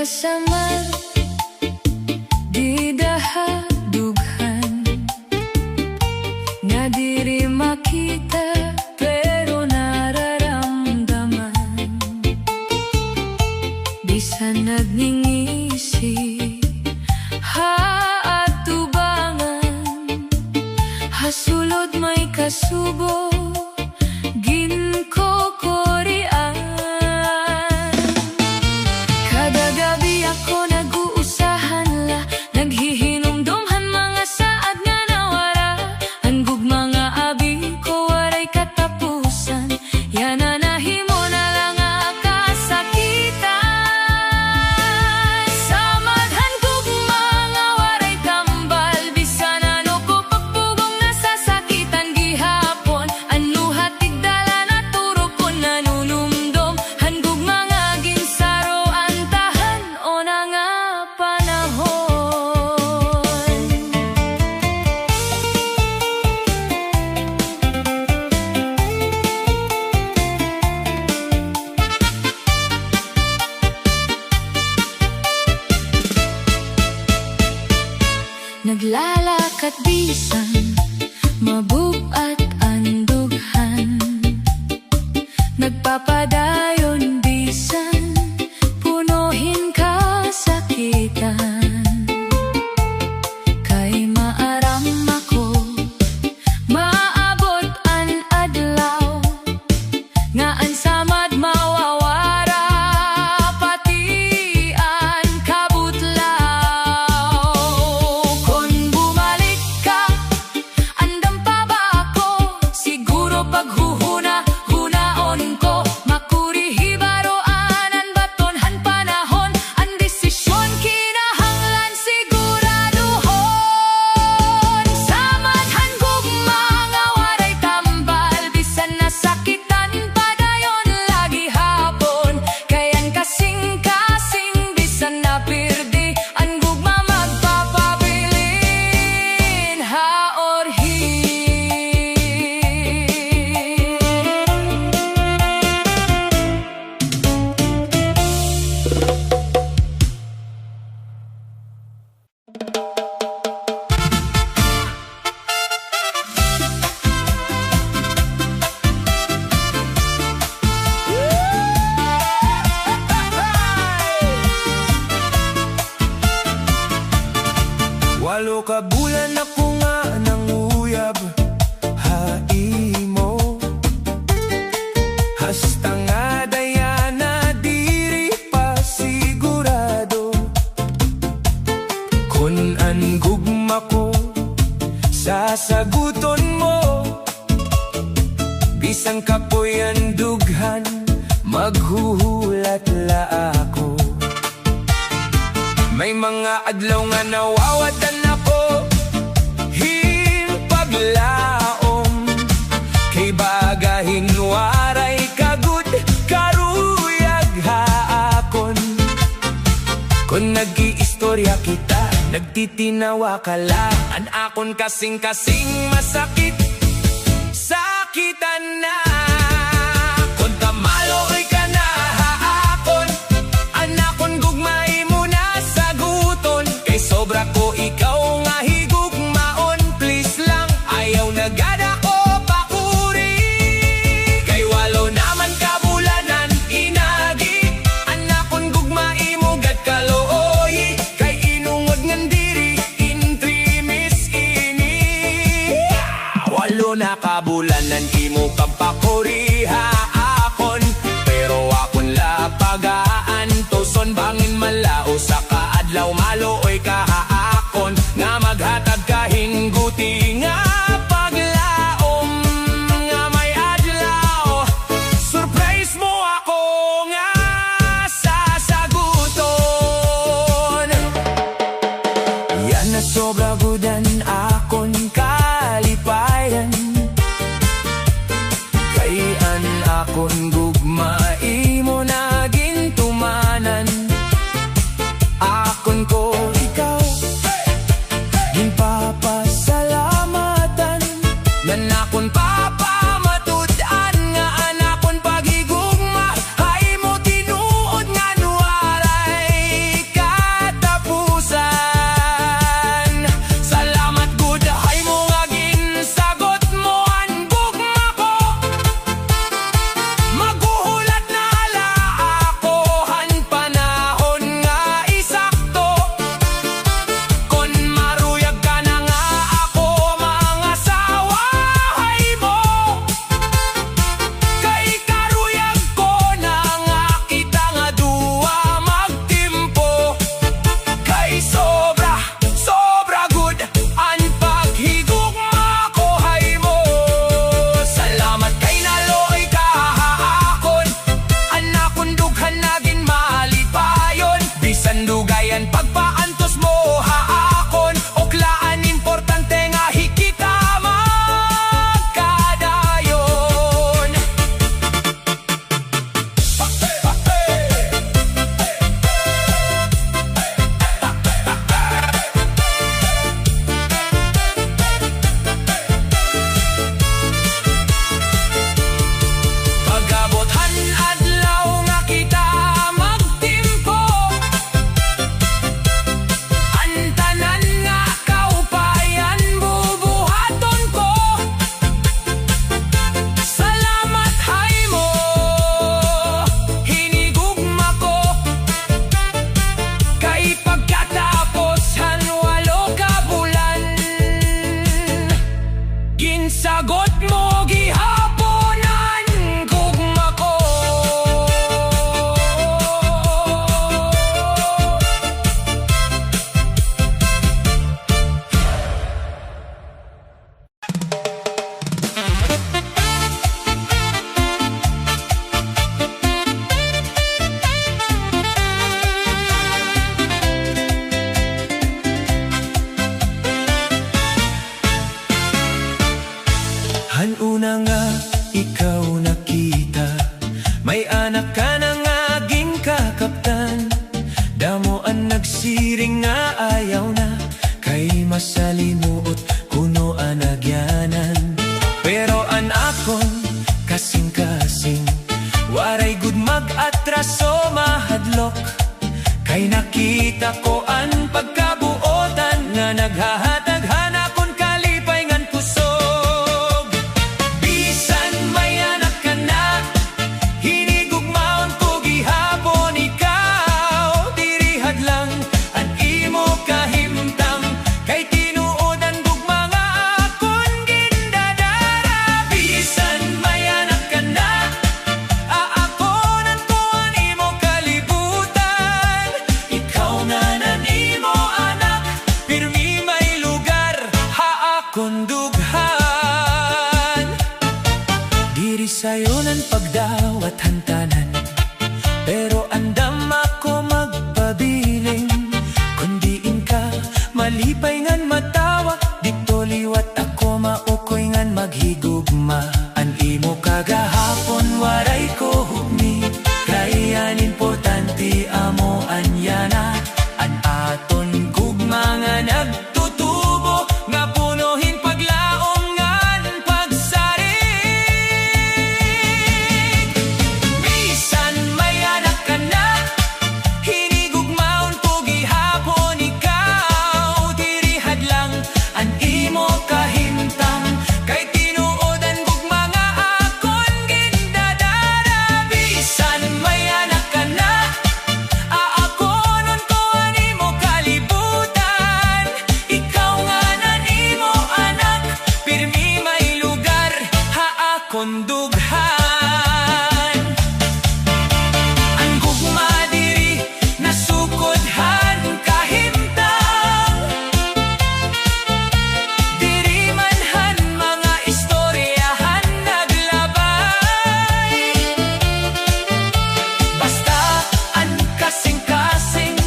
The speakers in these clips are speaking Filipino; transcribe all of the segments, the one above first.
kasamar, di dahadughan, nga diri makita pero nararamdaman. Bisan nagngingisi haatubangan, hasulod may kasubo ginkokorian. Kada gabi ako nag-uusahan la, naghihinumdumhan mga saad nga nawara. Hanggang mga abi ko waray katapusan, yan na nahimo na lang kasakitan. Samad hanggang mga waray tambal, bisan ano ko pagpugong nasasakitan gihapon. Ano hatid dala na turo ko nanunumdum, hanggang mga ginsaro antahan o na nga panahon. Naglalakat bisan mabubat andughan, nagpapadayon bisan punuhin kasakitan. Kay maaram ako maabot an adlaw, nga ang samad mawawara pati an kabutlaw. Kung bumalik ka, andam pa ba ako? Siguro paghuhuna-hunaon ko, makurihi baroanan batonhan panahon. Ang desisyon kinahanglan siguraduhon. Samad hanggang mga waray tambal, bisan nasakitan padayon lagi hapon. Kayan kasing-kasing bisan napirdi, ang gugma magpapabilin haorhi. Walo ka bulan ako nga nanguyab haimo, hasta nga dayana diri pa sigurado. Kun an gugma ko sasaguton mo, bisan kapoy ang dughan maghuhulat la ako. May mga adlaw nga nawawatan ako himpaglaom, kay bagahin waray kagud karuyag haakon. Kung nag-iistorya kita, nagtitinawa ka lang, an akon kasing-kasing masakit, sakitan na. Kung tamaloy ka na haakon, an akon gugmay mo na saguton. Kay sobra ko ikaw nga higugmaon, please lang ayaw nagada ko pakuri. Kay walo naman kabulanan inagi, an akon gugmay mo gad kalooy. Kay inungod ngan diri intrimis ini, walo na kabulanan imo Pag-abothan adlaw nga kita magtimpo, ang tanan nga kaupayan bubuhaton ko. Salamat hay mo, hinigugma ko, kay pagkatapos han 8 ka bulan, ginsagot mo gihaponan gugma ko. Hanuna nga ikaw nakita, may anak ka na nga aging kakaptan. Damo ang nagsiring nga ayaw na, kay masalimuot kuno ang agyanan. Pero an akon kasing-kasing, waray gud mag-atraso mahadlok, kay nakita ko ang pagkabuotan nga naghahataghan akon kalipay ngan kusog. Bisan may anak ka na, hinigugmaon ko gihapon ikaw. Diri hadlang ang imo kahimtang, kay tinuodan gugma nga akon gindadara. Bisan may anak ka na, aakonan ko ang imo kalibutan. Ikaw nga nan imo anak, pirmi may lugar, haakon dughan. Diri sayo ng pagdawat hantanan, pero andam ako magpabiling. Kundiin ka, malipay ngan matawa, dito liwat ako maukoy ngan maghigugma. An imo kagahapon waray ko hugni, kay an importante amo anyana. An aton gugma nga nagtutubo, nga punuhin paglaom ngan pagsarig. Bisan may anak ka na, hinigugmaon ko gihapon ikaw. Diri hadlang ang imo kahimtang, kay tinuodan gugma nga akon gindadara. Bisan may anak ka na, aakonon ko ang imo kalibutan. Ikaw nga nan imo anak, pirmi may lugar, haakon dughan. Ang gugma diri nasukodhan kahimtang, diri manhan mga istoryahan naglabay. Basta an kasing-kasing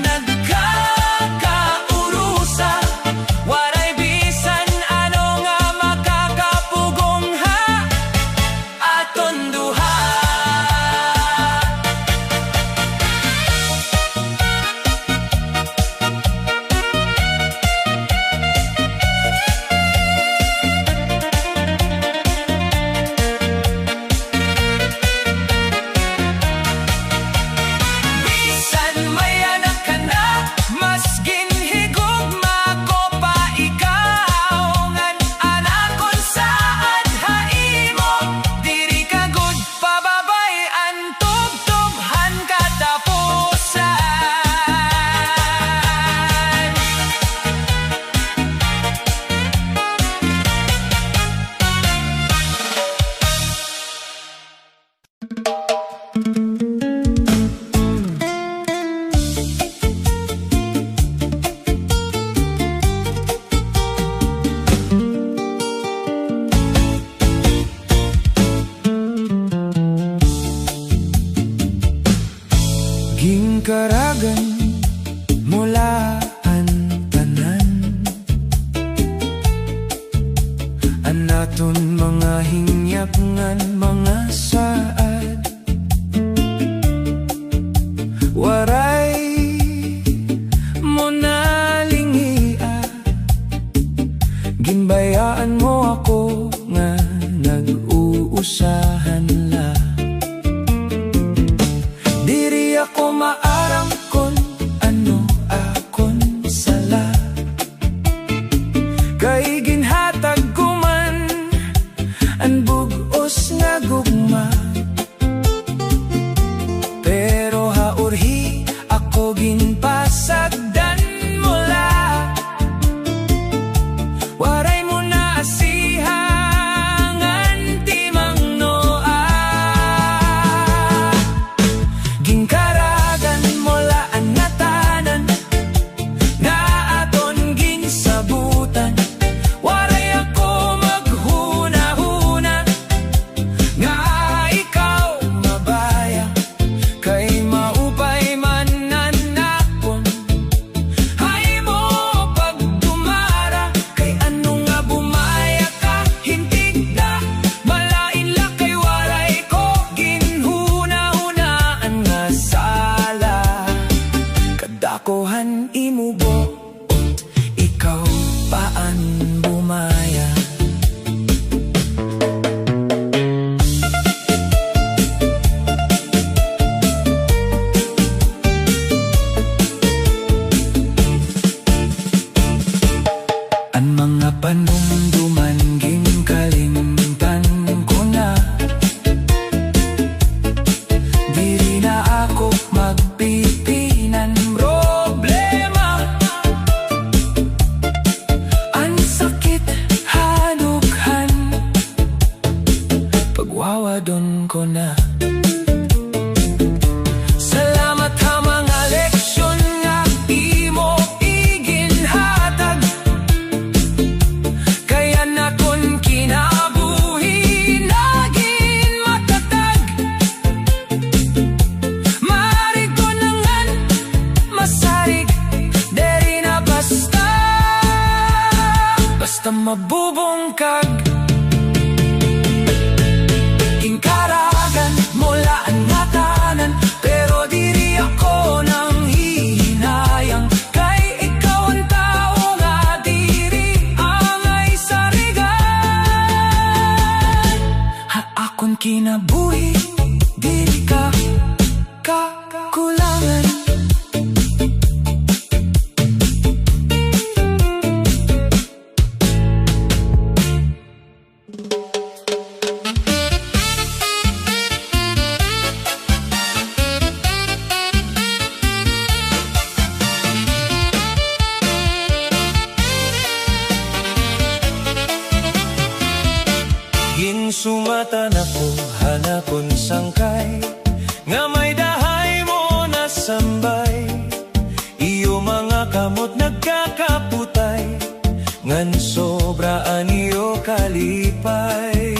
nagkakaurusa, waray bisan ano nga makakapugong ha aton duha. Bisan may anak ka na, mas ginhigugma ko pa ikaw. Ngan anakon saan haimo, diri ka gud pababay an tubtubhan katapusan. Gingkaragan mula ang tanan, an naton mga hingyap ngan mga saad, imubo. Ikaw paan bumaya. Ang mga panumduman ginkalimtan ko na. Diri na ako magpipinan problema. Ang sakit hanukhan, pagwawadon ko na. Salamat ha mga leksyon nga imo iginhatag. Kaya na kon kinabuhi naging matatag. Marig ko nangan masarig, deri na basta mabubungkag. Ingkaragan mula ang natanan, pero diri ako nang hihinayang. Kay ikaw ang tao nga diri angay sarigan. Ha akon kinabuhi, diri ka kakulangan. Ginsumatan ako hanakon sangkay, nga may dahay mo nasambay. Iyo mga kamot nagkakaputay, ngan sobra aniyo kalipay.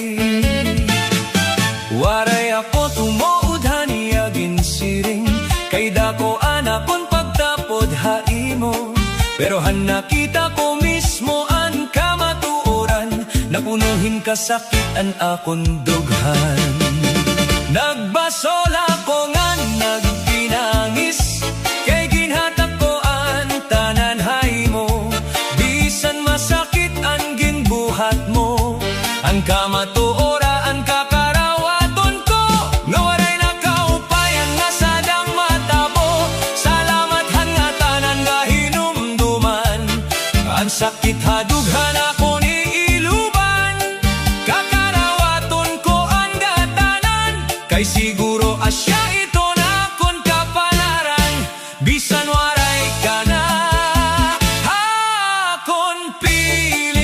Waray ako tumuod haniya ginsiring, kay dako anakon pagtapod haimo. Pero han nakita ko mismo ang kamatuoran, napunuhin kasakit ang akon dughan. Nagbasol ako nga nagpinangis, kay ginhatag ko ang tanan haymo. Bisan masakit ang ginbuhat mo, ang kamatuora ang kakarawaton ko. Nga waray nakaupayan nga sadang matabo. Salamat han nga tanan nga hinumduman, ang sakit hadughan ako ni iluban. Kakarawaton ko ang gatanan, kay siguro asya ito na kon kapalaran. Bisan waray ka na akon piling.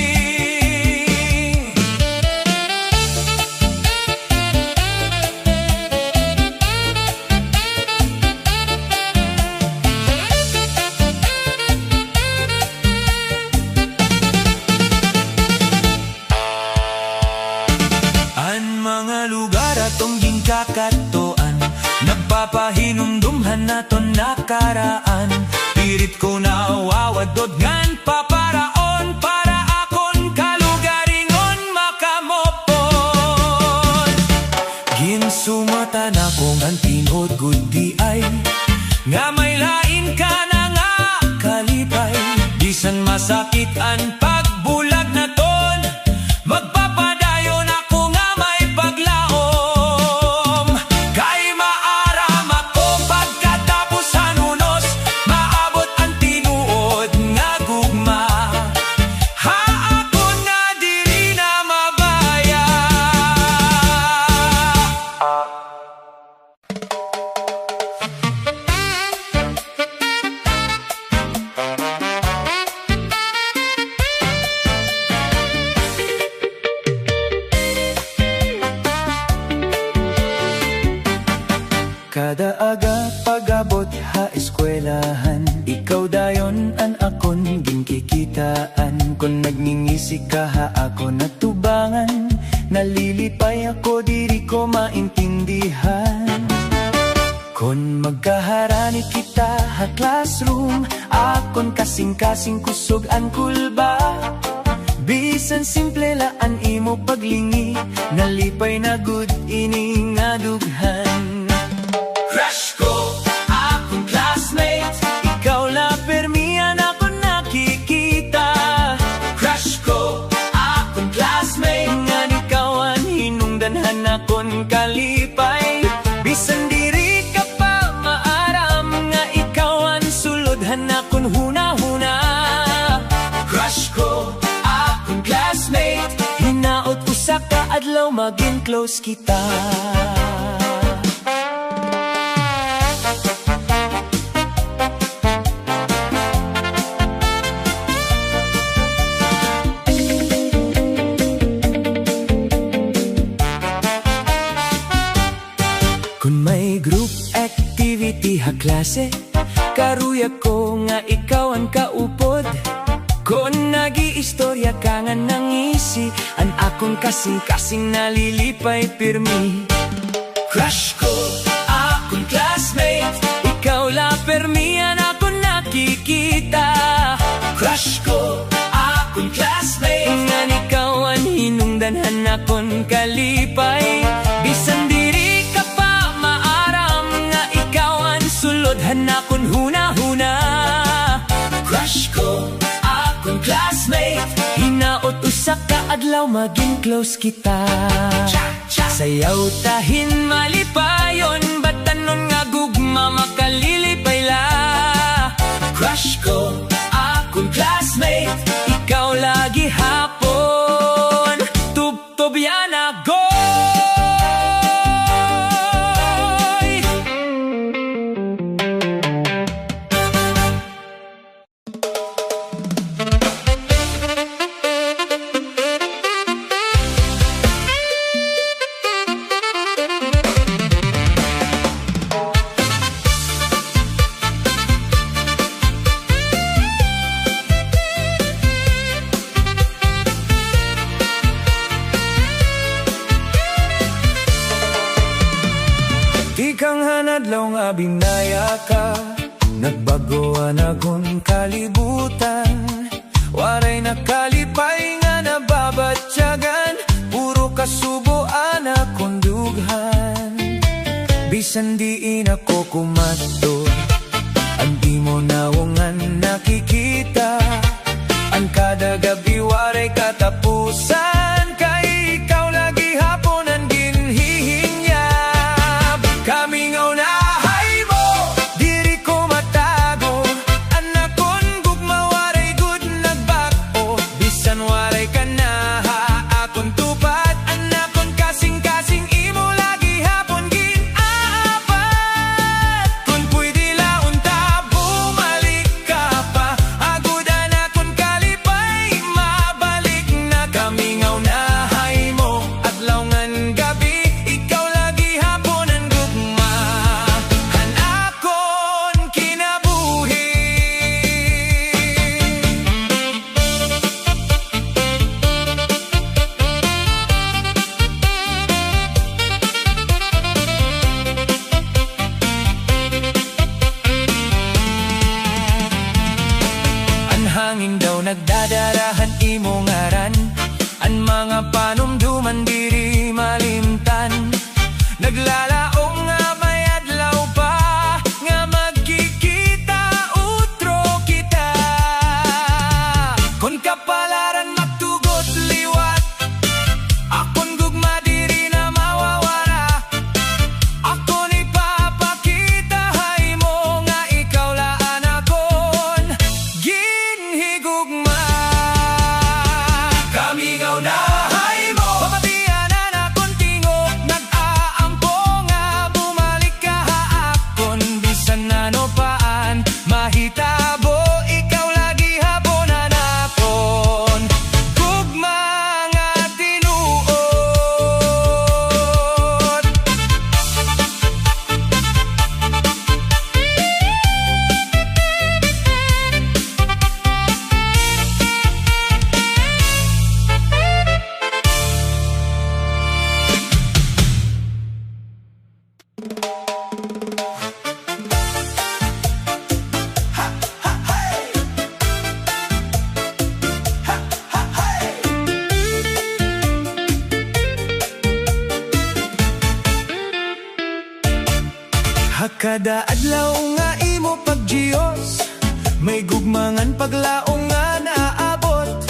Ang mga lugar atong ginkakatoan, nagpapahinumdumhan naton nakaraan. Pirit ko na wawadod ngan paparaon, para akon kalugaringon makamopon. Ginsumatan ako ngan tinod gudi ay, nga may lain ka na nga kalipay. Bisan masakit ang pagbulag na ton, magpapadayon ako nga may paglaom. Kay maaram ako pagkatapos sa nunos, maabot ang tinuod nga gugma. Ha ako na diri na mabaya. Kada aga pagabot ha eskwelahan, ikaw dayon an akon ginkikitaan. Kung nagngingisi ka ha ako natubangan, nalilipay ako diri ko maintindihan. Kung magkaharani kita ha classroom, akon kasing-kasing kusog ang kulba. Bisan simple laan imo paglingi, nalipay na good ini nga dughan. Crush ko, akong classmate, ikaw la permi adlaw maging close kita. Kung may group activity ha klase, karuya ko nga ikaw ang kaupod. Kung nag-iistorya ka nga nangisi, an akong kasing-kasing nalilipay pirmi. Crush ko, akong classmate, ikaw la permi an akong nakikita. Crush ko, akong classmate, ngan ikaw an hinungdanhan akong kalipay. Bisan diri ka pa maaram, nga ikaw an sulodhan akong huna-huna. Crush ko, akong classmate, hinaot usa ka adlaw maging close kita. Sayaw tahin malipayon, batanon nga gugma makalilipay la. Crush ko, akong classmate, ikaw lagi hapon. Tubtob yan agoy. Ikang hanadlaw nga binaya ka, nagbagoan akong kalibutan. Waray nakalipay nga nababatyagan, puro kasubuan akong dughan. Bisan diin ako kumadto, ang di mo nawungan nakikita. Ang kada gabi waray katapusan, kay ikaw lagi hapon ang ginhihinyab. Kamingaw na hay mo, diri ko matago, anak kon gugma waray good nagbako. Bisan waray ka na akong tupad, anak kon kasing-kasing imo lagi hapon ginaapat. Kung pwede launta bumalik ka pa, agud anak kon kalipay mabalik na. Kamingaw na hay mo, adlaw ngan gabi, ikaw lagi hapon ang gugma, hanakon kinabuhi. Ang hangin daw nagdadarahan imo ngaran, ang mga panumduman diri malimtan. Naglalaong nga may adlaw pa, nga magkikita utro kita. Kon kapalaran magtugot liwat, akon gugma diri na mawawara. Akon ipapakita hay mo, nga ikaw laan akon ginhigugma. Kamingaw na hay mo, pamatianan akon tingog, nag-aampo nga bumalik ka akon. Bisan ano paan mahitabo, ikaw lagi haponan akon gugma nga tinuod. Hakada adlaw nga imo pagjiyos, may gugmangan paglaong nga naabot.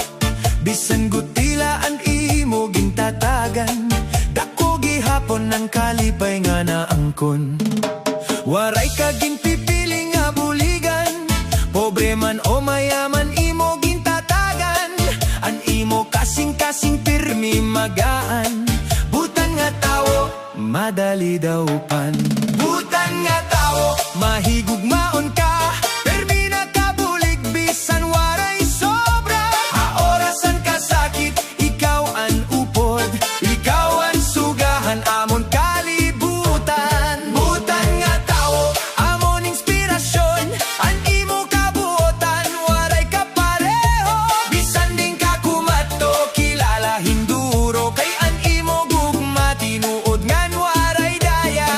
Bisan gutilaan imo gintatagan, dako gihapon ng kalipay nga naangkon. Waray ka ginpipili nga buligan, pobre man o mayaman imo gintatagan. An imo kasing-kasing pirmi magaan, madali daw pan. Butan nga tao, mahigugmaon ka, permi na kabulig bisan waray sobra. Haorasan ka sakit, ikaw an upod, ikaw ang sugahan amon kalibutan. Butan nga tao, amon inspirasyon, an imo kabuotan, waray ka pareho. Bisan din ka kumato, kilala hinduro, kay an imo gugma, tinuod ngan waray daya.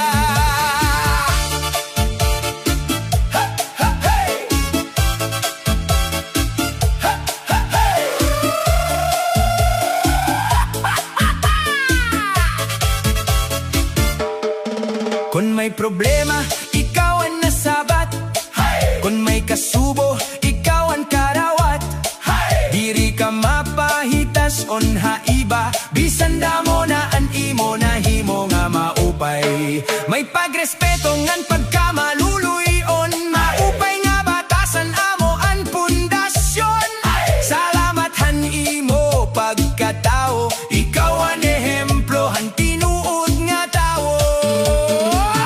Ha, ha, hey! Ha, ha, hey! Kung may problema, ikaw ang nasabat. Kung may kasubo, ikaw ang karawat. Diri ka mapahitas on haiba, bisan damo na an imo na himo nga maupay. May pagrespeto ngan pagkamaluluyon, maupay nga batasan amo an pundasyon. Salamat han imo pagkatao, ikaw ang ehemplo han tinuod nga tao.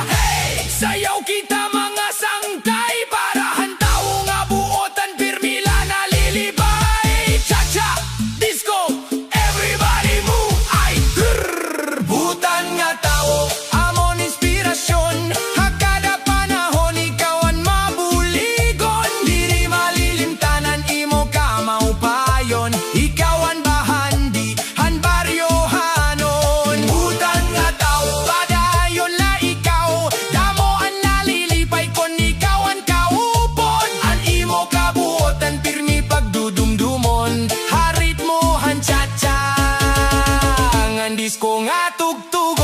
Hey! Sayaw kita mga sangkay, para han tao nga buotan, pirmila nalilibay. Cha-cha, disco, everybody move, ay grrr. Butan nga tao, amon inspirasyon, hakada panahon ikaw ang mabuligon. Diri malilimtanan imo ka maupayon, ikaw ang bahandi, han baryohanon. Butan nga tao, padayon la ikaw, damo ang nalilipay kon ikaw ang kaupon. An imo kabuotan, pirmi pagdudumdumon, harit mo han cha-cha, ngan disco nga tugtugon.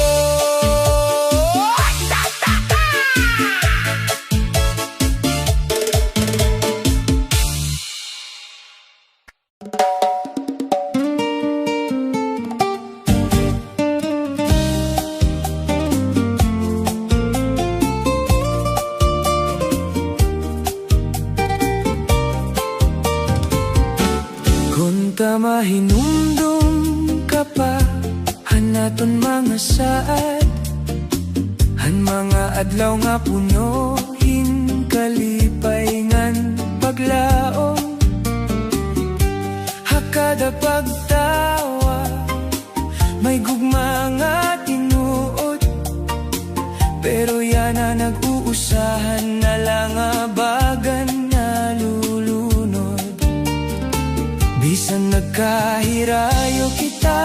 Kung mahinumdum ka pa, hanaton mga saad, han mga adlaw nga punohin kalipay ngan paglaom. Hakada pagtawa, may gugma nga tinuod, pero yan na nag-uusahan na lang abagan na lulunod. Bisan nagkahirayo kita,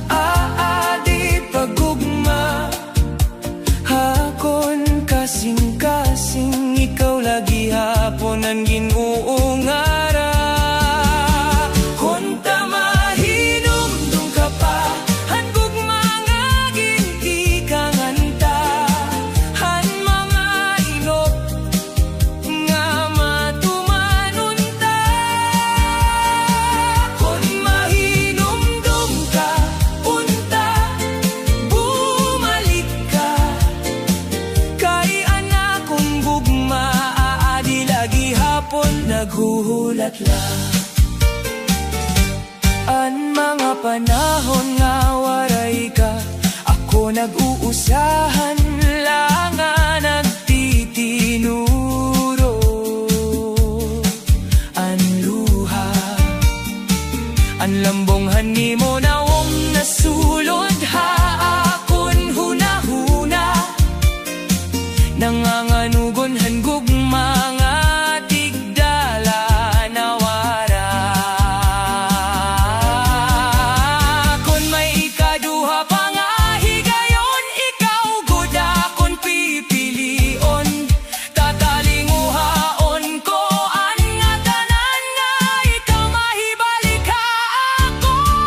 aadi pagugma, hakon kasing-kasing, ikaw lagi hapon ang ginuungara. Kung mahinumdum ka pa, han gugma nga ginti ka nganta, han mga inop nga matumanon ta. Kung mahinumdum ka, unta, bumalik ka, kay anak kong gugma, aadi lagi hapon naghuhulat lang. An mga panahon nga waray ka, ako nag-uusahan lang nga nagtitinuro. An luha, an lambong hanimo na wong nasulod, haakon hunahuna, nanganganugon han gugma nga tigdala na wara. Kung may ikaduha pa nga higayon, ikaw gud akon pipilion, tatalinguhaon ko an nga tanan nga ikaw mahibalik haakon.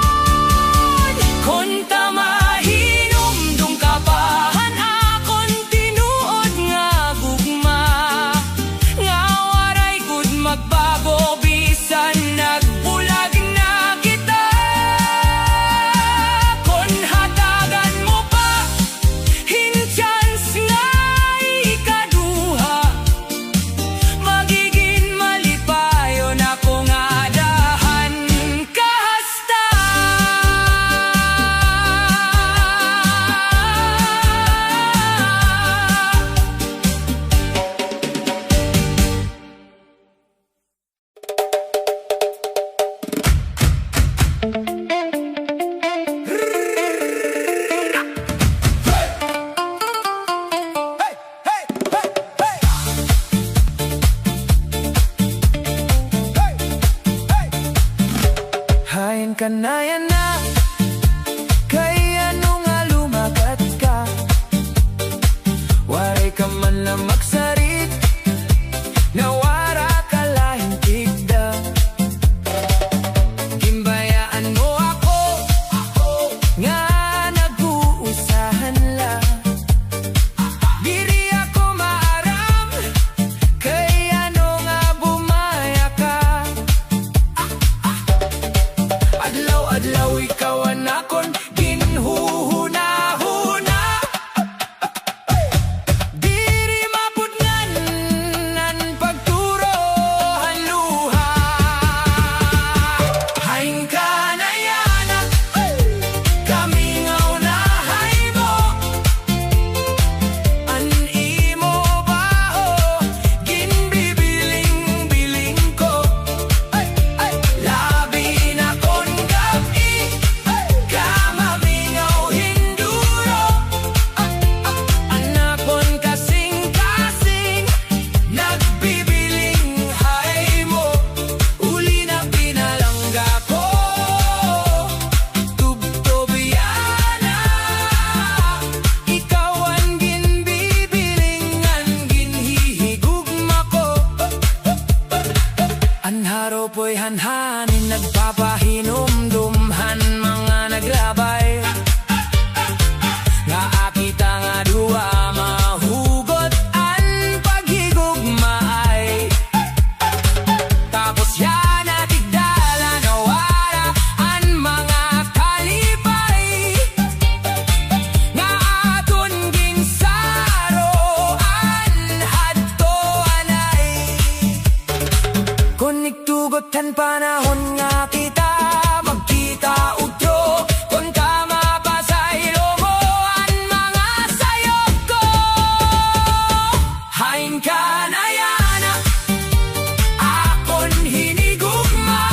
Kung mahinumdum ka pa, han akon tinuod nga gugma, kanaya na, kay ano nga lumagat ka. Waray ka man lang magsarit, nawara ka lahing tigda. Gimbayaan mo ako, nga nag-uusahan la. Diri ako maaram, kay ano nga bumaya ka. Adlaw-adlaw ikaw anakon, ginhuhuna-huna. Diri mapudngan nan pagturo haluha. Haing ka na yana, kami nga unahay mo. An imo baho, ginbibiling-biling ko. Labi na kon gabi, kamamingaw hinduro. Anakon kasing-kasing, nagbibiling hay mo. Uli na pinalangga ko, tubtobyana. Ikaw ang ginbibilingan, ginhihigugma ko. Anharo po'y hanhanin, nagpapahinumdumhan, mga naglabay. Nga akita nga duwa, mahugot ang paghigugmaay. Tapos yan natigdala, nawara ang mga kalipay. Nga aton ginsaroan, hadto anay. Kung nagtugotan panahon nga kita, magkita utro. Kung tama pa sa ilo mo ang mga sayop ko. Hain ka na yana, akon hinigugma.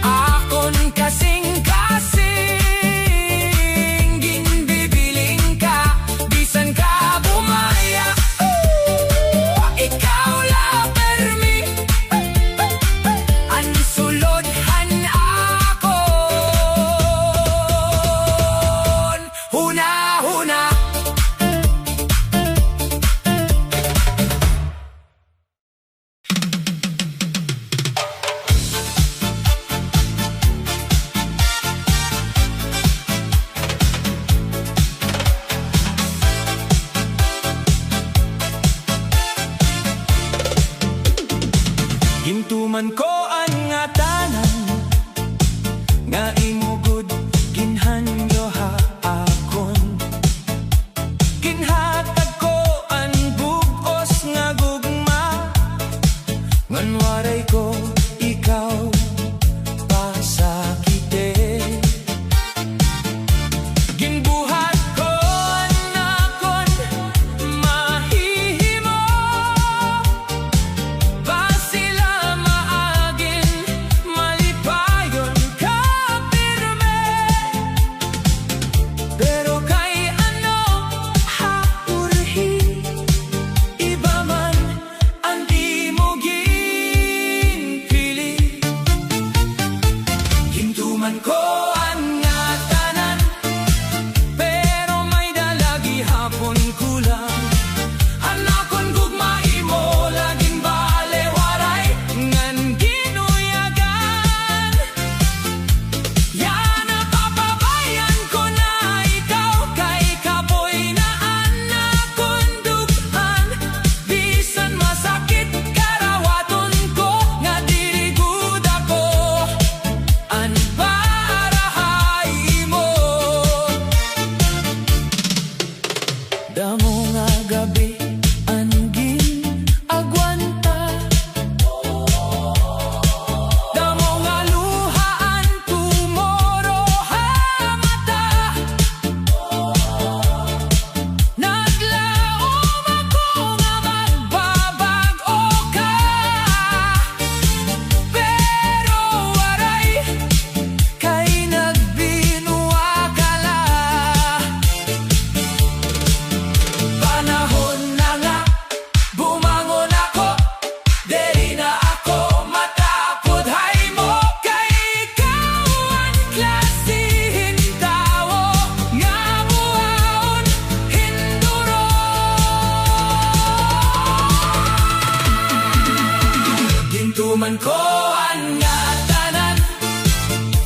Akon kasing-kasing, ginbibiling ka. Bisan ka bumaya, ikaw la permi. Ang sulodhan akon, huna-huna. Gintuman ko ang nga tanan, nga imugod ginhanyo ha akon. Ginhatag ko ang bugos nga gugma, ngan waray ko ikaw pasakite. Ginbuhat ko anakon, mahihimo. Basila maagin, malipayon ka pirme. Pero kay ano haurhi, iba man ang di mo ginpili. Hintuman ko ang nga tanan, pero may dalagi hapon kulang. Anakon gugmai mo, laging balewaray, ngan ginuyagan. Yan napapabayan ko na ikaw, kay kapoy na anakon dughan. Bisan masakit karawaton ko, nga dirigud ako. An barahay mo, damo nga gabi ang agwanta. Damo nga luha ang tumoro ha mata. Naglaom ako nga magbabago ka, pero waray kay nagbinuwa ka la. Panahon na Turukuan ko ang nga tanan,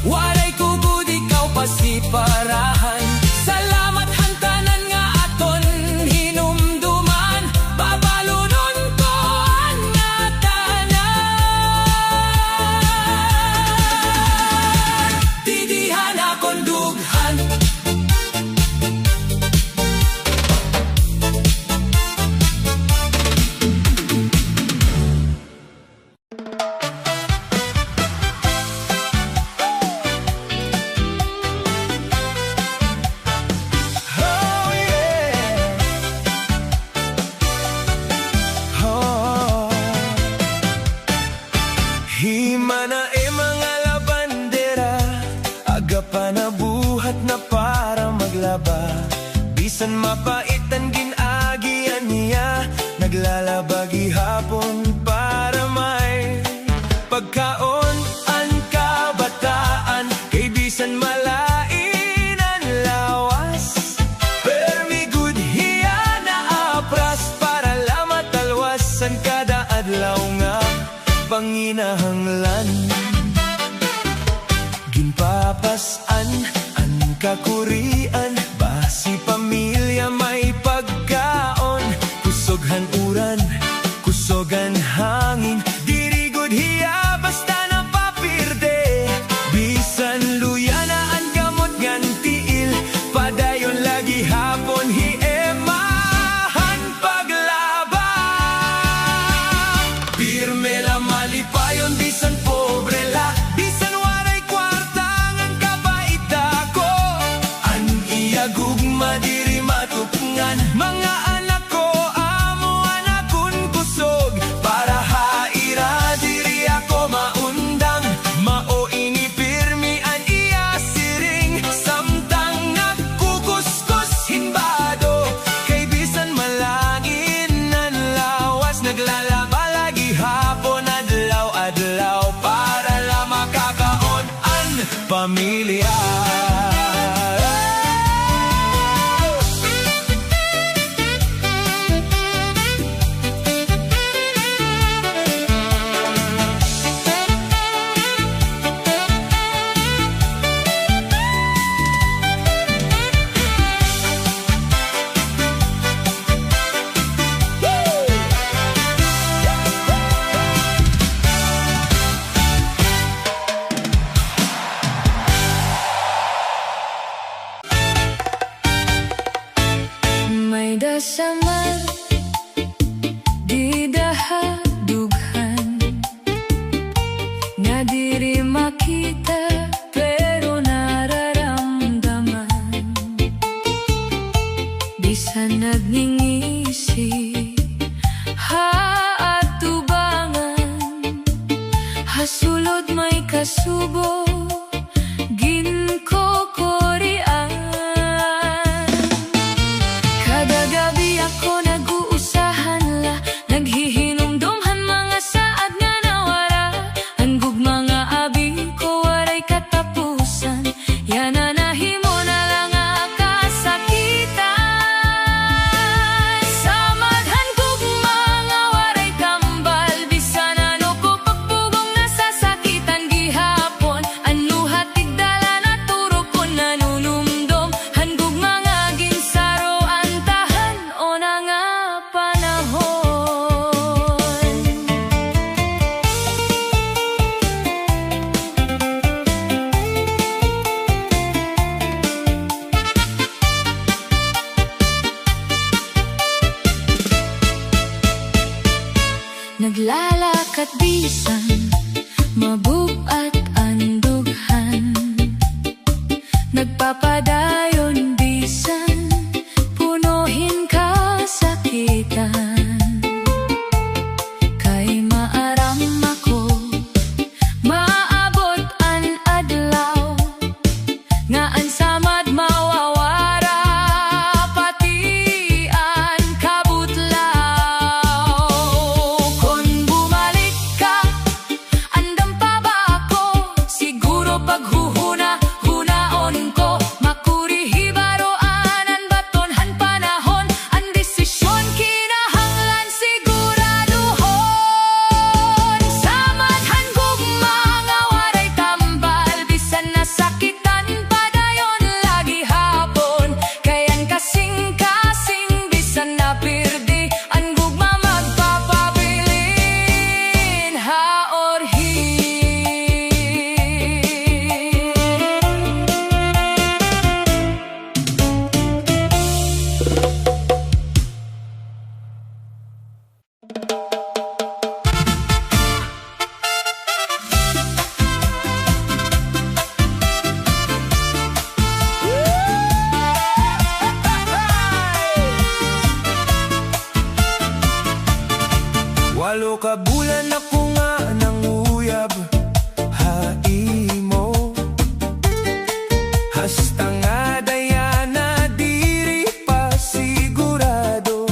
walay kugod ikaw pasiparahan. Salamat hantanan nga aton hinumduman, babalunon ko ang nga tanan. Didihan akong dughan, oh yeah, oh. Himana mga labandera, aga pa na buhat na para maglaba. Bisan mapaitan ginagian niya, naglalabagi hapon para may pagkaon ang kabataan. Kay bisan malain ang lawas, permi good hiya na apras para lama talwasan kada adlaw nga panginahanglan. Ginpapasan ang kakurian, basi pamilya may pagkaon. Kusoghan uran, kusogan hangin, diri good hiya basta napapirde. Bisan luya na ang gamot ngan tiil, padayon lagi hapon hiemahan paglaba. Pirme la malipayon bisan pobre la, bisan waray kwarta ngan kabaita ko. An iya gugma diri matupungan, mga anak ko amo anakon kusog. Para haira diri ako maundang, mao ini pirmi an iya siring. Samtang nagkukuskus hinbado, kay bisan malangin ang lawas. Naglalaba lagi hapon adlaw-adlaw para lang makakaon ang pamilya. May dasamar, di dahadughan, nga diri makita pero nararamdaman. Bisan nagngingisi, haatubangan, hasulod may kasubo, ginkokorian. Kada gabi ako nag-uusahan la, naghihinumdumhan mga saad nga nawara. Hanggug mga abi ko waray katapusan, yan na nahimo na lang kasakitan. Samadhan kog mga waray kambal, bisan ano ko pagpugong nasasakitan gihapon. Ano hatid dala na turo ko nanunumdum, hanggug mga ginsaro ang tahan o na nga panahon. Naglalakat bisan mabubat ang dughan, nagpapadayon bisan punuhin kasakitan. Kay maaram ako maabot ang adlaw, nga ang samad mawawara pati ang kabutlaw. Kung bumalik ka, andam pa ba ako? Siguro paghuhuna-hunaon ko, makurihiba malo ka bulan ako nga nang uyab haimo. Hasta nga dayana diri pa sigurado.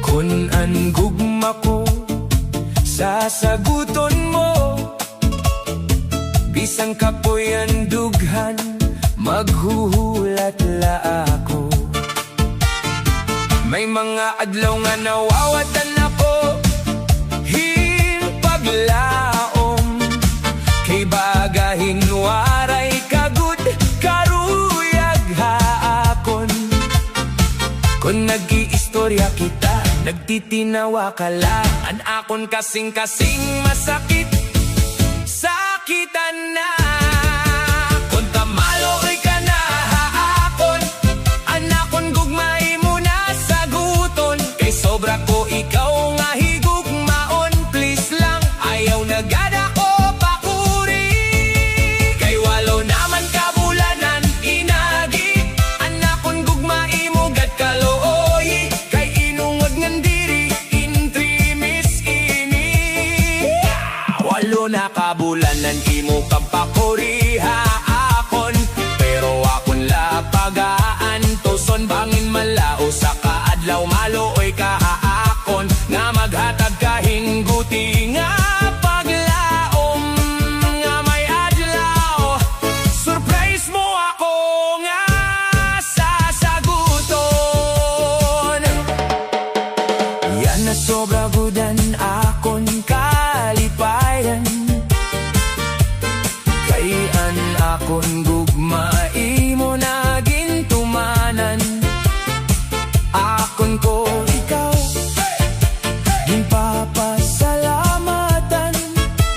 Kun an gugma ko sasaguton mo, bisang kapoy ang dughan maghuhulat la ako. May mga adlaw nga nawawatan ako himpaglaom, kay bagahin waray kagud karuyag haakon. Kung nag-iistorya kita, nagtitinawa ka lang, an akon kasing-kasing masakit, sakitan na. Kung tamaloy ka na haakon, an akon gugmay mo na saguton, kay sobra ko ikaw nga higugmaon. Please lang, ayaw na gada ko pakuri, kay walo naman kabulanan inagi, an akon gugmay mo gad kalooy, kay inungod ngan diri intrimis ini. Walo na kabulanan imo kang pakuri haakon, pero akon la pagaan tuson bangin malao sa kaadlaw malooy ka haakon, nga maghatag kahingguti nga paglaom, nga may adlaw surprise mo ako nga sasaguton. Yan na sobra gudan akon kalipayan, kay an akon gugmai mo na gintumanan. Akon ko ikaw ginpapasalamatan,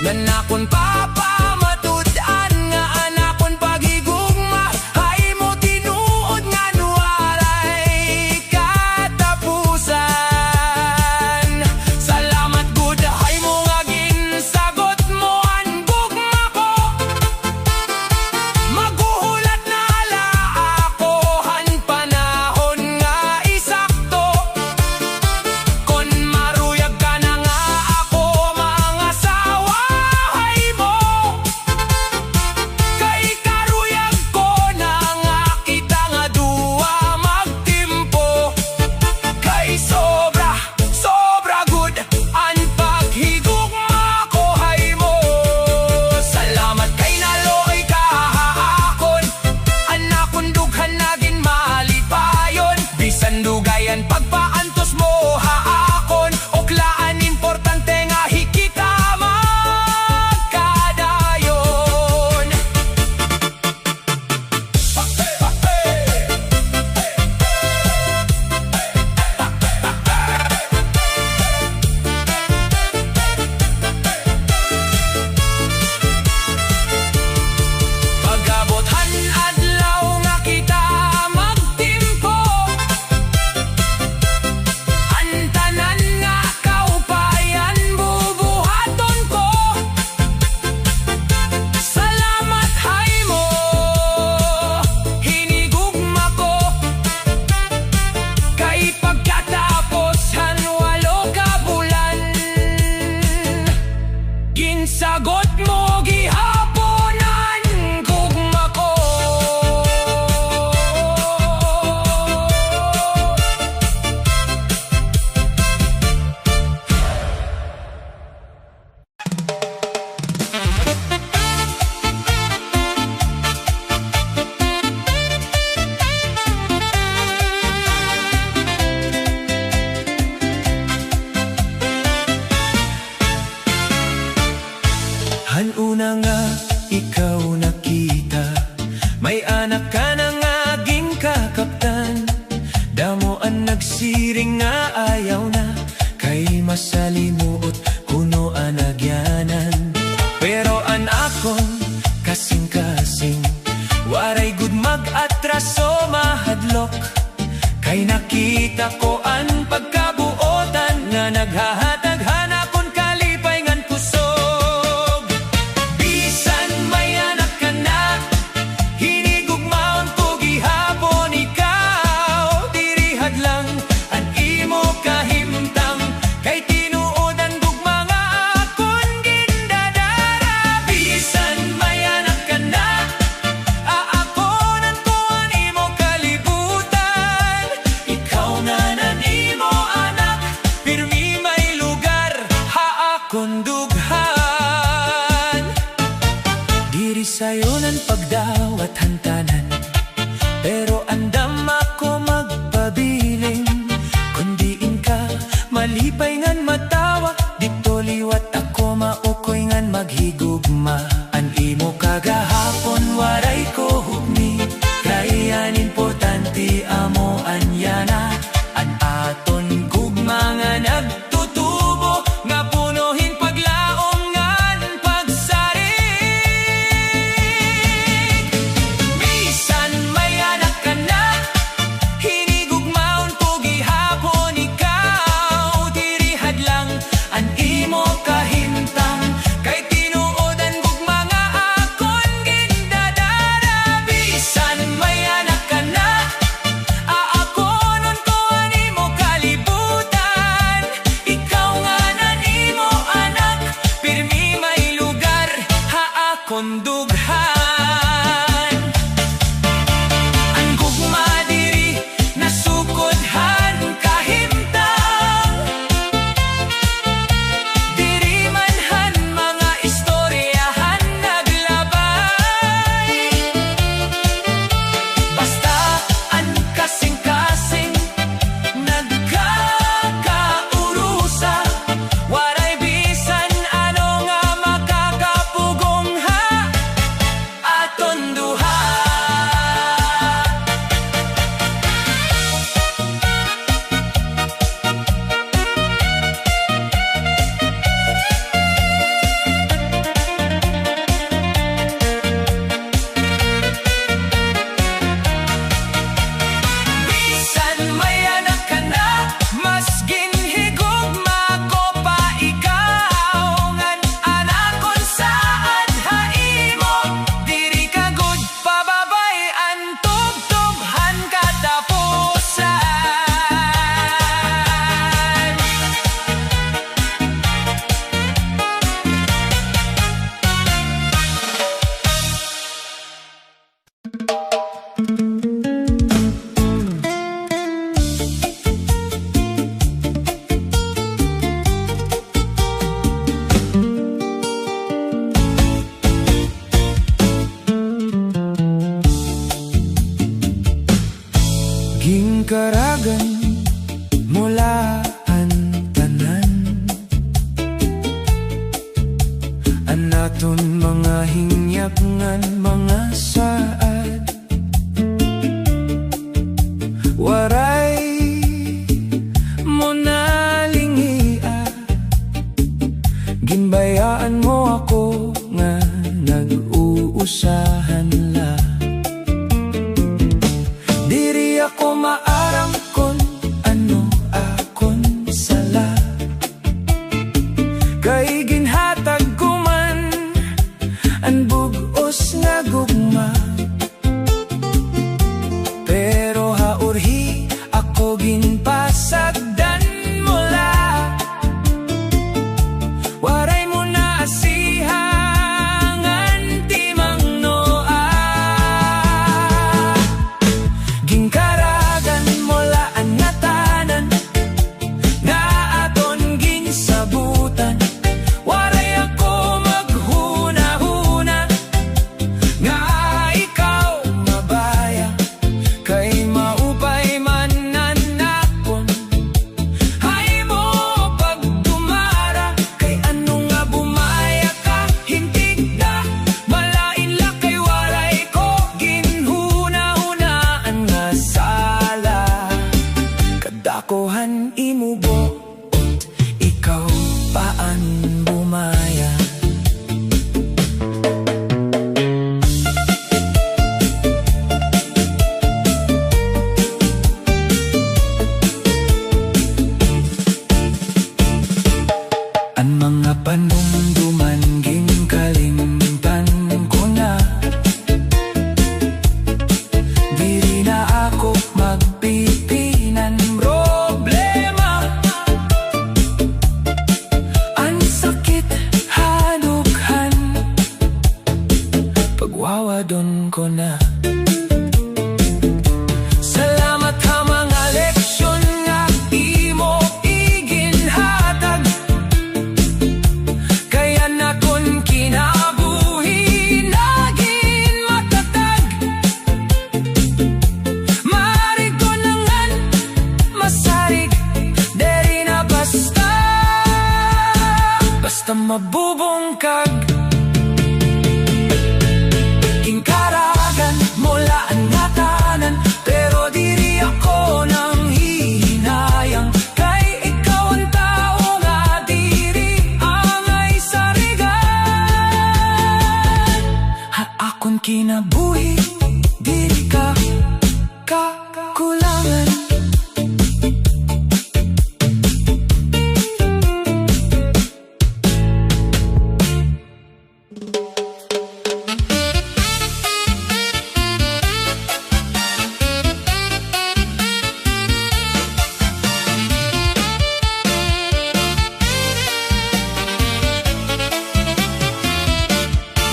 nan akon papamatudan nga an akon paghigugma ay mo tinuod nga nuwaray katapusan. Salamat gud ay mo nga ginsagot mo an gugma ko, maghuhulat na ala ako han panahon nga isakto. Kon maruyag ka na nga ako mga sawahay mo, kay karuyag ko na nga kita nga duwa magtimpo, kay sobra good an paghigugma ko hay mo. Salamat kay naloy ka haakon, an akon dughan nagin malipayon, bisan dugayan pagpaantos mo haakon, oklaan importante nga hikita magkadayon. Pagabothan adlaw nga kita magtimpo, an tanan nga kaupayan bubuhaton ko. Salamat hay mo hinigugma ko, kay pagkatapos han walo ka bulan, ginsagot mo gihaponan gugma ko. Hanuna nga ikaw nakita, may anak ka na nga aging kakaptan. Damo ang nagsiring nga ayaw na, kay masalimuot kuno ang agyanan. Pero an akon kasing-kasing, waray gud mag-atraso mahadlok, kay nakita ko ang pagkabuotan nga naghahatag hanakon kalipay ngan kusog. Bisan may anak ka na, hinigugmaon ko gihapon ikaw, diri hadlang an imo kahimtang, kay mahingyap ngan mga saad. Waray mo nalingia, ginbayaan mo ako nga nag-uusahan la. Diri ako maarang kon ano akon sala, kay ginhatag ko man ang bugos nga gugma. Pero haurhi ako ginpasagdan mo la, waray mo na asihangan timang noa. Gingkaragan mo la ang natanan nga aton ginsabutan. Waray ako maghuna-huna nga ikaw mabaya, kay maupay man nanakon. Hay mo pagdumara, kay ano nga bumaya ka, hintig na malain la, kay waray ko ginhuna-hunaan nga sala. Kadakohan imubo, ikaw paan bumaya. Ang mga panumduman ginkalimtan ko na, diri na ako magpipinan problema. Ang sakit hanukhan, pagwawadon ko na. Salamat ha mga leksyon nga imo iginhatag, kaya na kon kinabuhi naging matatag. Marig ko nangan masarig, deri na basta mabubungkag. Gingkaragan mula ang natanan, pero diri ako nang hihinayang, kay ikaw ang tao nga diri angay sarigan. Ha akon kinabuhi, diri ka kakulangan.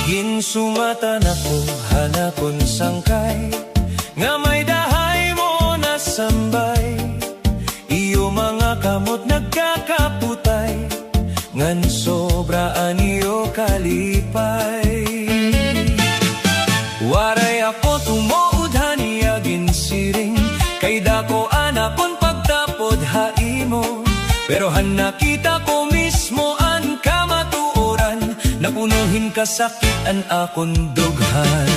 Ginsumatan ako hanakon sangkay, nga may dahay mo nasambay. Iyo mga kamot nagkakaputay, ngan sobra aniyo kalipay. Waray ako tumuod haniya ginsiring, kay dako anakon pagtapod haimo. Pero han nakita ko mismo ang kamatuoran, napunuhin kasakit ang akon dughan.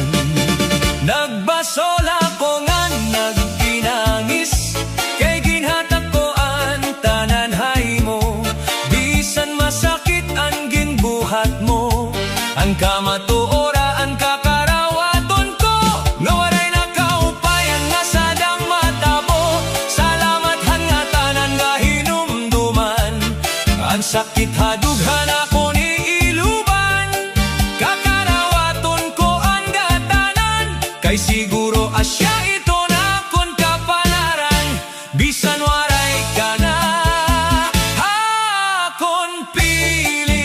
Nagbasola ko nga nagpinangis, kay ginhatag ko ang tanan hay mo. Bisan masakit ang ginbuhat mo, ang kamatuora ang kakarawaton ko, nga waray nakaupayan nga sadang matabo. Salamat han nga tanan nga hinumduman, ang sakit hadughan ako ni iluban. Kakarawaton ko ang gatanan, kay siguro asya ito na kon kapalaran. Bisan waray ka na akon piling.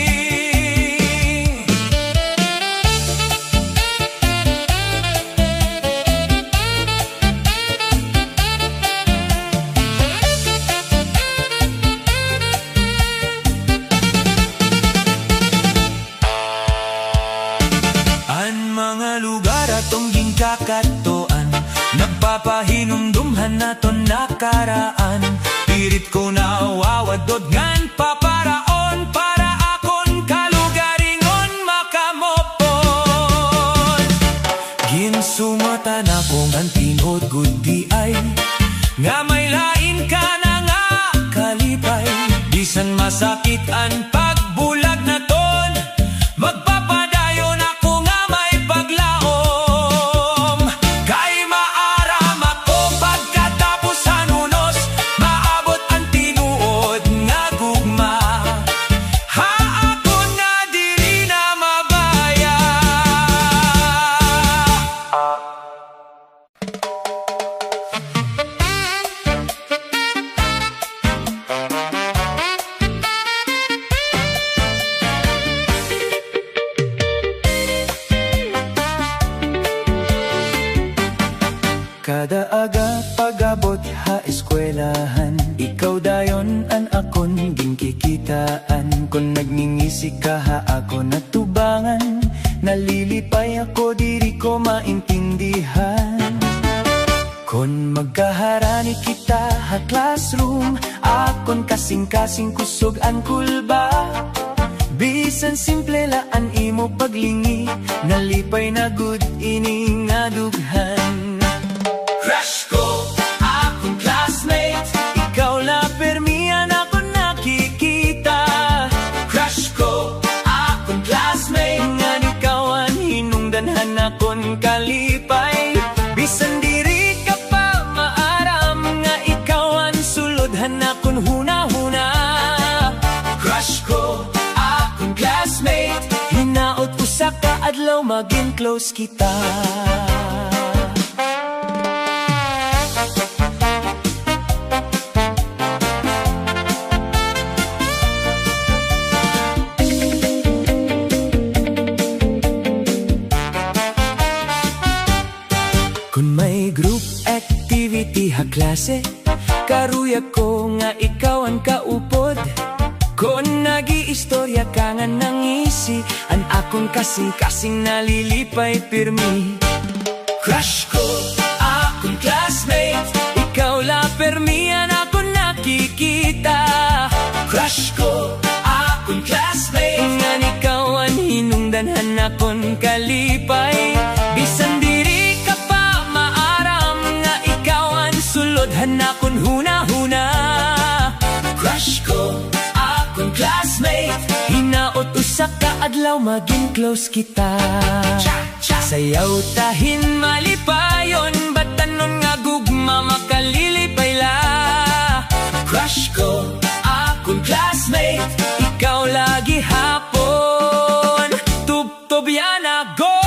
Ang mga lugar atong gingkakatuan, nagpapahinumdumhan naton nakaraan. Pirit ko na wawadod ngan paparaon, para akon kalugaringon makamopo. masakit ang pagbulag na ton. Magpapadayon ako nga may paglaom. Kay maaram ako pagkatapos hanunos, maabot ang tinuod nga gugma. Ha ako na diri na mabaya. Kada aga pagabot ha eskwelahan, ikaw dayon an akon gingkikitaan. Kung nagmingisi ka ha ako natubangan, nalilipay ako diri ko maintindihan. Kung magkaharani kita ha classroom, akon kasing-kasing kusog ang kulba. Bisan simple laan imo paglingi, nalipay na good ini nga dughan. Crush ko, akong classmate, Ikaw la permian ako nakikita. crush ko, akong classmate. Nga nikawan hinungdanhan akon kalipay. Bisan diri ka pa maaram, nga ikawan sulodhan akon huna-huna. Crush ko, akong classmate. Hinaot usa ka adlaw maging close kita. Kung may group activity ha klase, karuya ko nga ikaw ang kaupod. Kung nag-iistorya ka nga nangisi, an akong kasing-kasing nalilipay pirmi. Crush ko, akong classmate. Ikaw la permian ako nakikita. Crush ko, akong classmate. Nga nikawan hinungdanhan akon kalipay. Bisan diri ka pa maaram, nga ikawan sulodhan akon huna-huna. Crush ko, akong classmate. Hinaot usa ka adlaw maging close kita. Sayaw tahin malipayon, batanon nga gugma makalilipay la. Crush ko, akong classmate. Ikaw lagi hapon, tubtob yan agoy.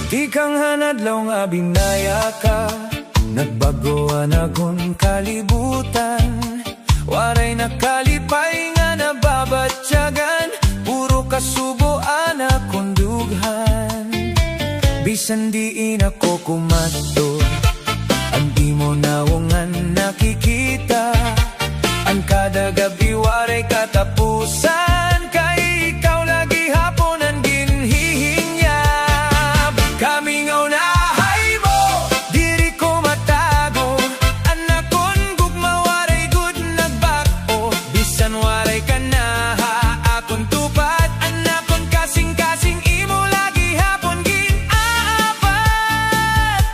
Ikang hanadlaw nga binaya ka, nagbagoan akong kalibutan. Waray nakalipay nga nababatyagan, puro kasubuan akong dughan. Bisan diin ako kumato, ang di mo nawungan nakikita. Ang kada gabi waray katapusan, kay ikaw lagi hapon ang ginhihinyab. Kamingaw na hay mo, diri ko matago. Anak kon gugma waray good nagbako. Bisan waray ka na ha akong tupad. Anak kon kasing-kasing imo lagi hapon ginaapat.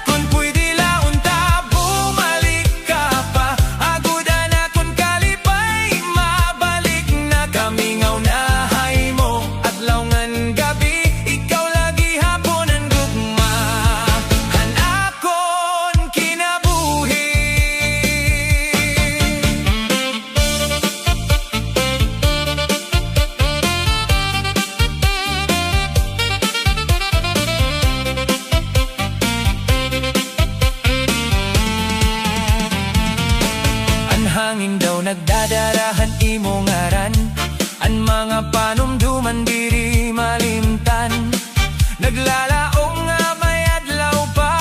Kung pwede launta bumalik ka pa, agud anak kon kalipay mabalik na. Kamingaw na hay mo, adlawngan gabi, ikaw lagi hapon ang gugma. Hanakon kinabuhi. Ang hangin daw nagdadarahan imo ngaran, ang mga panumduman diri malimtan. Naglalaong nga may adlaw pa,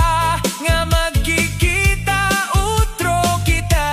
nga magkikita utro kita.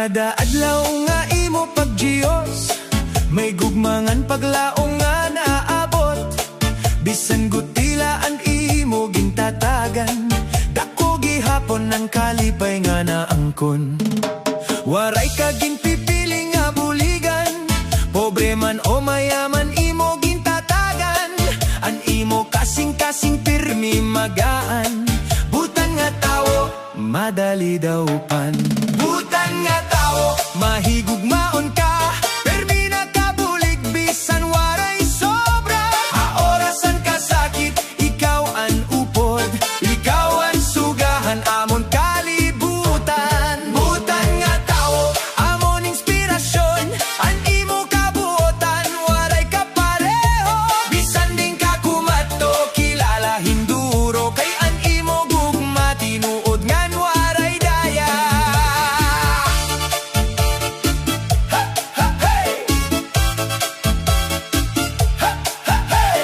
Kada adlaw nga imo pagjiyos, may gugmangan paglaong nga naabot. Bisan gutilaan imo gintatagan, dako gihapon ang kalipay nga naangkon. Waray ka ginpipili nga buligan, pobre man o mayaman imo gintatagan. An imo kasing-kasing pirmi magaan, butan nga tawo madali daw pan. Butan nga tawo mahigugmaon ka, pirmi na kabulig bisan waray sobra. Haorasan ka sakit, ikaw an upod, ikaw ang sugahan amon kalibutan. Butan nga tawo amon inspirasyon, an imo kabuotan waray ka pareho. Bisan din ka kumato, kilala hinduro, kay an imo gugma tinuod ngan waray daya. Ha, ha, hey! Ha, ha, hey!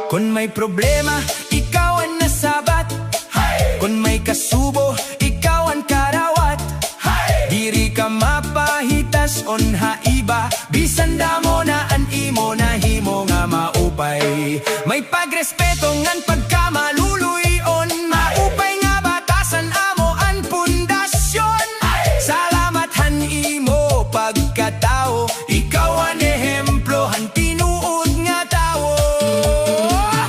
Kung may problema, ikaw ang nasabat. Kung may kasubo, ikaw ang karawat. Diri ka mapahitas on haiba, bisan damo na an imo nahimo nga maupay. May pagrespeto ngan pagkamaluluyon, maupay nga batasan amo an pundasyon. Salamat han imo pagkatao, ikaw ang ehemplo han tinuod nga tawo.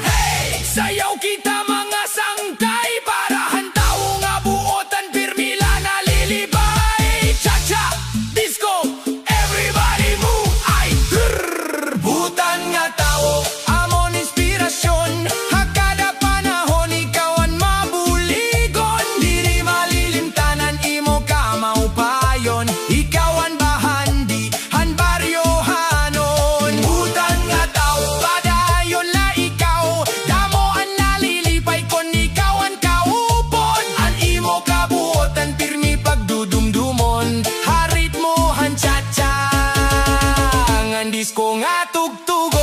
Hey! Sayaw kita mga sangkay, para han tawo nga buotan pirmila nalilibay. Cha-cha, disco, everybody move, ay grrr. Butan nga tawo amon inspirasyon, hakada panahon ikaw ang mabuligon. Diri malilimtanan imo ka maupayon, ikaw ang bahandi han baryohanon. Butan nga tawo padayon la ikaw, damo ang nalilipay kon ikaw ang kaupon. An imo kabuotan pirmi pagdudumdumon, harit mo han cha-cha, ngan disco nga tugtugon.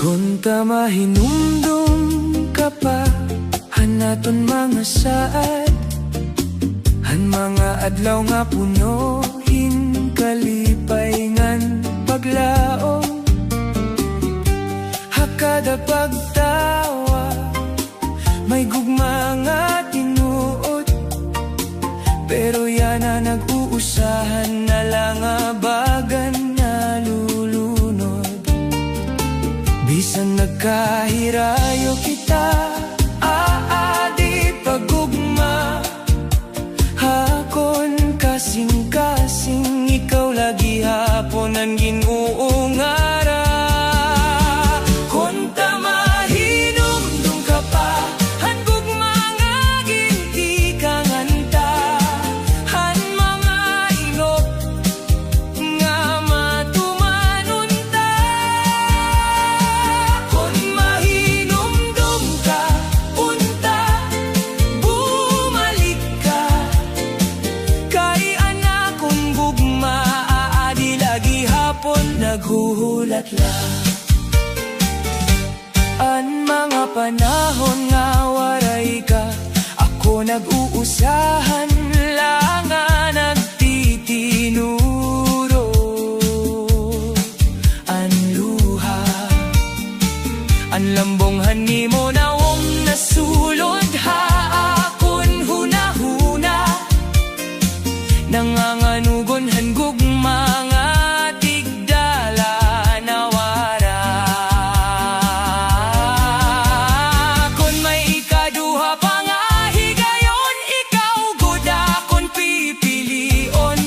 Kung mahinumdum ka pa, hanaton mga saad, han mga adlaw nga punohin kalipay ngan paglaom. Hakada pagtawa, may gugma nga tinuod, pero yan na nag-uusahan na lang abagan na lulunod. Bisan nagkahirayo kita, aadi pagugma, hakon kasing-kasing, ikaw lagi hapon ang ginuungara. Kung mahinumdum ka pa, han gugma nga ginti kang hanta, han mga inop nga matumanon ta. Kung mahinumdum ka, unta, bumalik ka, kay anak kong gugma, aadi lagi hapon naghuhulat lang. An mga panahon nga waray ka, ako nag-uusahan lang nga nagtitinuro. An luha, an lambonghan ni mo na nasulod ha, akon hunahuna, nanganganugon han gugma nga tigdala nawara. Kung may ikaduha pa nga higayon, ikaw gud akon pipilion,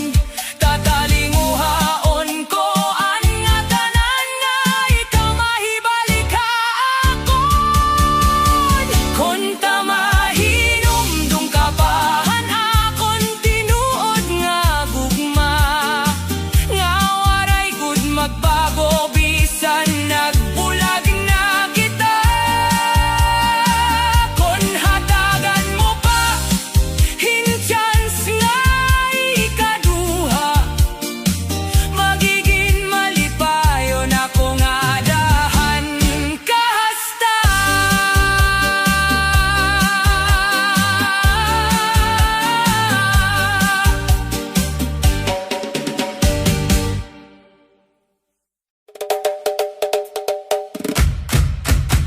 tatalinguhaon ko an nga tanan nga ikaw mahibalik ha akon. Kung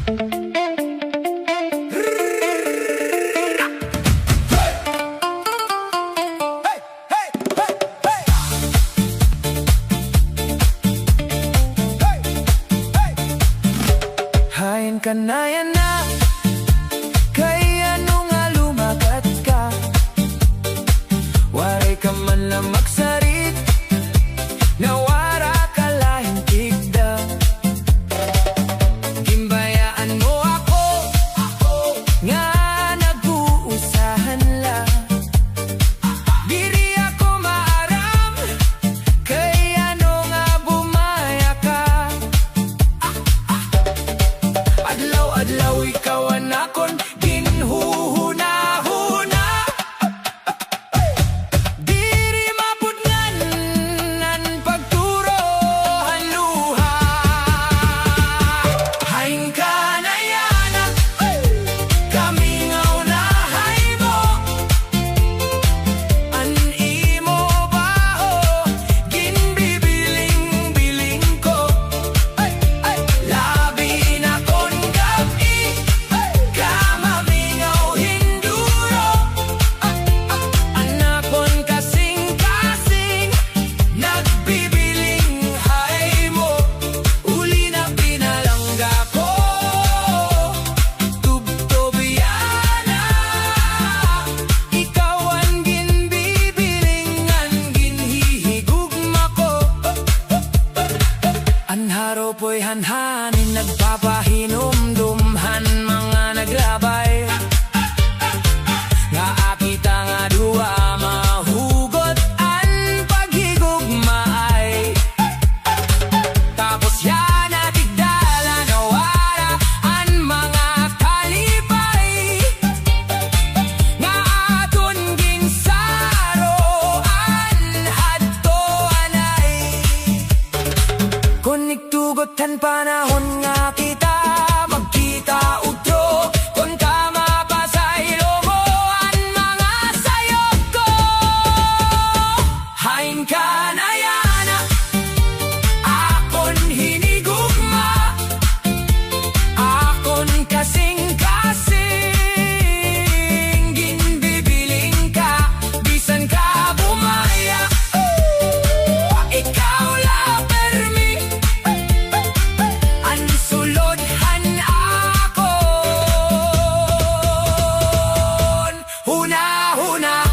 Hain ka na yan na, kaya ano nga lumagat ka. Waray ka man lang magsarit, nawara ka lahing tigda. Gimbayaan mo ako, nga nag-uusahan la. Diri ako maaram, kaya ano nga bumaya ka. Adlaw-adlaw ikaw anakon ginhuhuna-huna. Diri mapudngan nan pagturo haluha. Hain ka na yana, kami nga unahay mo. An imo baho, ginbibiling-biling ko. Labi na kon gabi, kamamingaw hinduro. Anakon kasing-kasing, nagbibiling hay mo. Uli na pinalangga ko, tubtobyana. Ikaw ang ginbibilingan, ginhihigugma ko. Anharo po'y hanhanin, nagpapahinom-dumhan mga naglabay. Nga akita nga duwa, mahugot ang paghigugmaay. Tapos yan natigdala, nawara ang mga kalipay. Nga aton ginsaroan, hadto anay. Kung nagtugotan panahon nga kita, magkita utro. Kung tama pa sa ilo mo ang mga sayop ko. Hain ka na yana, akon hinigugma. Akon kasing-kasing, ginbibiling ka. Bisan ka bumaya, ikaw la permi. Ang sulodhan akon, huna-huna.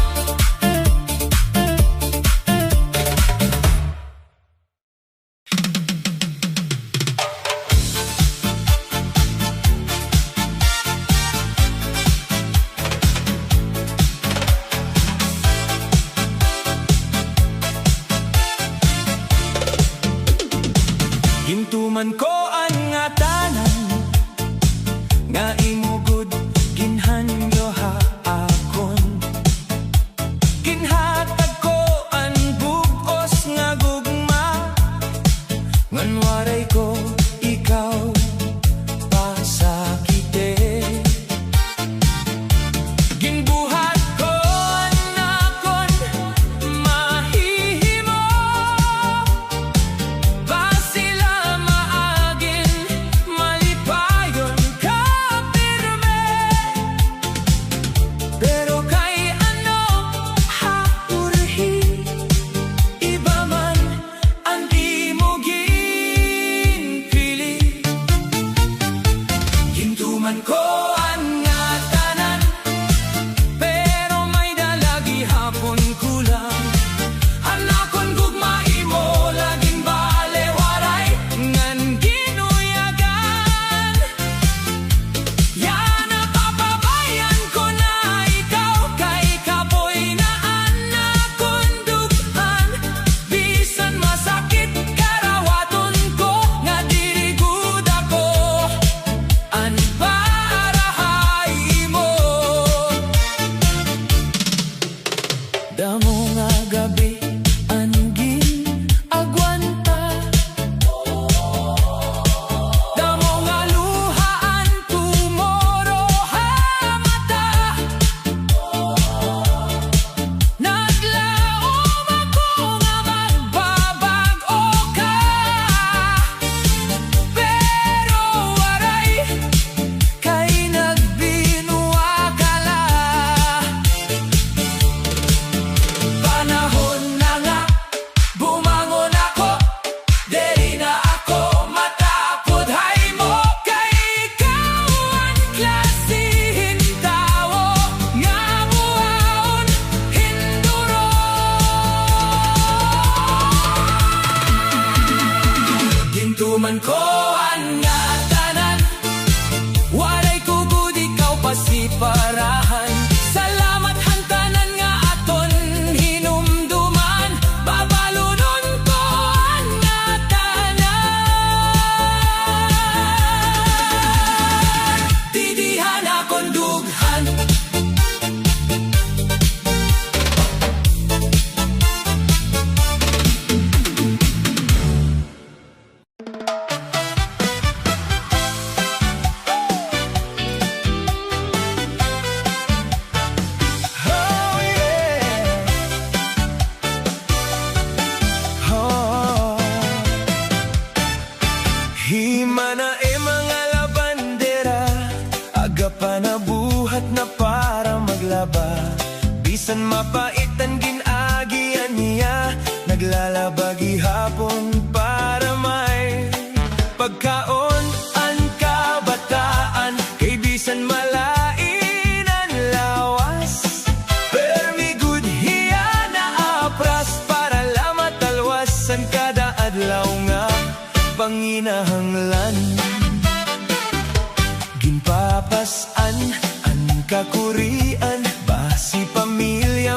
Gintuman ko ang nga tanan, nga imugod ginhanyo ha akon. Ginhatag ko ang bugos nga gugma, ngan waray ko ikaw pasakite. Ginbuhat ko ang akon mahihimo, basila maagin malipayon ka pirme. Pero kay ano haurhi, iba man ang imo ginpili. Hinumduman ko ang nga tanan, walay kugod ikaw pasiparahan. Salamat hantanan nga aton hinumduman, babalunon ko ang nga tanan. Didihan akong dughan, Oh yeah. Oh. Himana mga labandera, aga pa na buhat na para maglaba. Bisan mapaitan ginagian niya, naglalabagi hapon para may pagkaon ang kabataan. Kay bisan malain ang lawas, permi good hiya na apras para lama talwasan kada adlaw nga panginahanglan. Ginpapasan ang kakurian, basi pamilya